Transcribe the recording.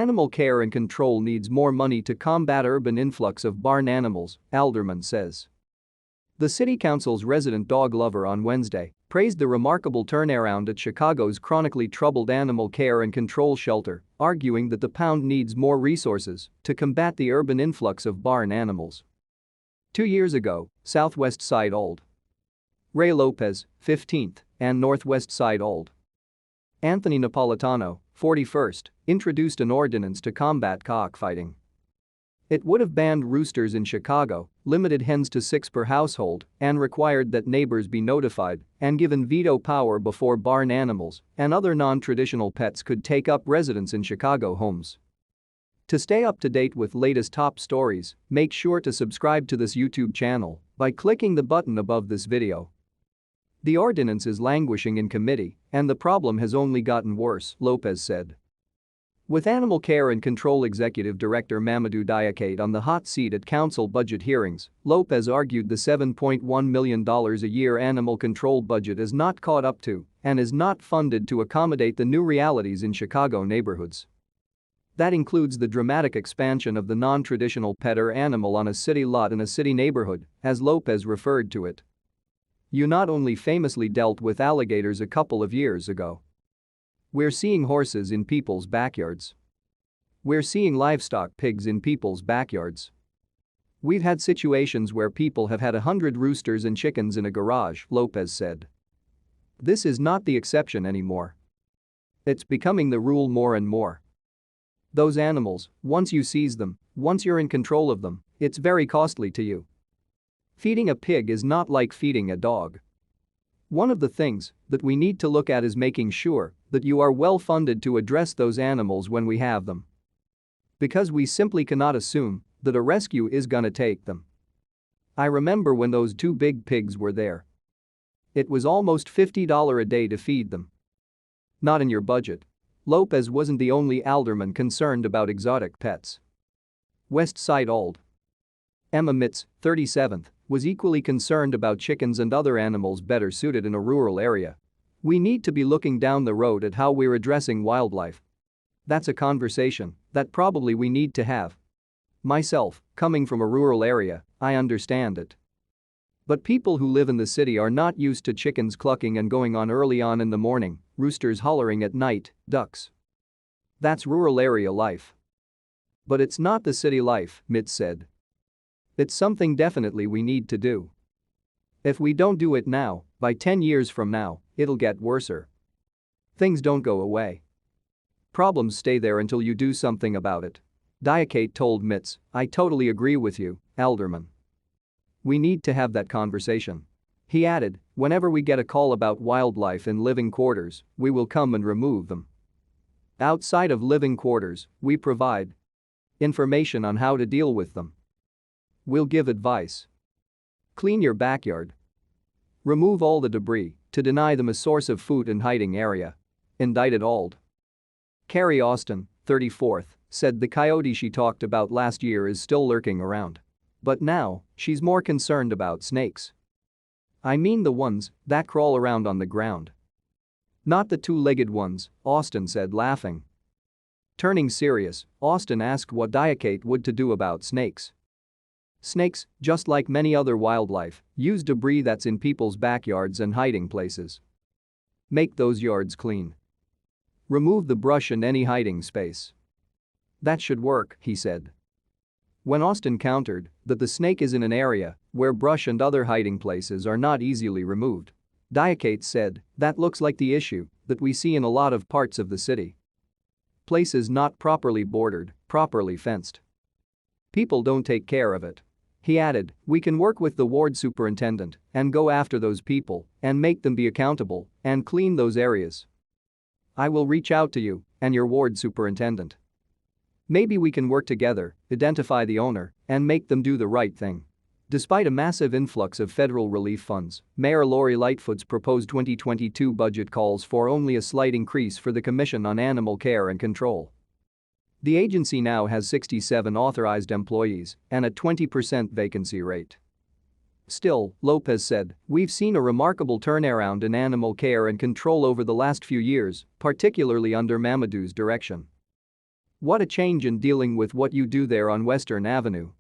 Animal care and control needs more money to combat urban influx of barn animals, alderman says. The city council's resident dog lover on Wednesday praised the remarkable turnaround at Chicago's chronically troubled animal care and control shelter, arguing that the pound needs more resources to combat the urban influx of barn animals. 2 years ago, Southwest Side Ald. Ray Lopez, 15th, and Northwest Side Ald. Anthony Napolitano, 41st, introduced an ordinance to combat cockfighting. It would have banned roosters in Chicago, limited hens to 6 per household, and required that neighbors be notified and given veto power before barn animals and other non-traditional pets could take up residence in Chicago homes. To stay up to date with latest top stories, make sure to subscribe to this YouTube channel by clicking the button above this video. The ordinance is languishing in committee, and the problem has only gotten worse, Lopez said. With Animal Care and Control Executive Director Mamadou Diakate on the hot seat at council budget hearings, Lopez argued the $7.1 million a year animal control budget is not caught up to and is not funded to accommodate the new realities in Chicago neighborhoods. That includes the dramatic expansion of the non-traditional pet or animal on a city lot in a city neighborhood, as Lopez referred to it. You not only famously dealt with alligators a couple of years ago. We're seeing horses in people's backyards. We're seeing livestock pigs in people's backyards. We've had situations where people have had 100 roosters and chickens in a garage, Lopez said. This is not the exception anymore. It's becoming the rule more and more. Those animals, once you seize them, once you're in control of them, it's very costly to you. Feeding a pig is not like feeding a dog. One of the things that we need to look at is making sure that you are well funded to address those animals when we have them. Because we simply cannot assume that a rescue is gonna take them. I remember when those 2 big pigs were there. It was almost $50 a day to feed them. Not in your budget. Lopez wasn't the only alderman concerned about exotic pets. West Side Ald. Emma Mitz, 37th, was equally concerned about chickens and other animals better suited in a rural area. We need to be looking down the road at how we're addressing wildlife. That's a conversation that probably we need to have. Myself, coming from a rural area, I understand it. But people who live in the city are not used to chickens clucking and going on early on in the morning, roosters hollering at night, ducks. That's rural area life. But it's not the city life, Mitz said. It's something definitely we need to do. If we don't do it now, by 10 years from now, it'll get worser. Things don't go away. Problems stay there until you do something about it. Diakate told Mitz, I totally agree with you, Alderman. We need to have that conversation. He added, whenever we get a call about wildlife in living quarters, we will come and remove them. Outside of living quarters, we provide information on how to deal with them. We'll give advice. Clean your backyard. Remove all the debris to deny them a source of food and hiding area. Indicted Ald. Carrie Austin, 34th, said the coyote she talked about last year is still lurking around. But now, she's more concerned about snakes. I mean the ones that crawl around on the ground. Not the 2-legged ones, Austin said laughing. Turning serious, Austin asked what Diakate would to do about snakes. Snakes, just like many other wildlife, use debris that's in people's backyards and hiding places. Make those yards clean. Remove the brush and any hiding space. That should work, he said. When Austin countered that the snake is in an area where brush and other hiding places are not easily removed, Diakate said, that looks like the issue that we see in a lot of parts of the city. Places not properly bordered, properly fenced. People don't take care of it. He added, we can work with the ward superintendent and go after those people and make them be accountable and clean those areas. I will reach out to you and your ward superintendent. Maybe we can work together, identify the owner, and make them do the right thing. Despite a massive influx of federal relief funds, Mayor Lori Lightfoot's proposed 2022 budget calls for only a slight increase for the Commission on Animal Care and Control. The agency now has 67 authorized employees and a 20% vacancy rate. Still, Lopez said, we've seen a remarkable turnaround in animal care and control over the last few years, particularly under Mamadou's direction. What a change in dealing with what you do there on Western Avenue.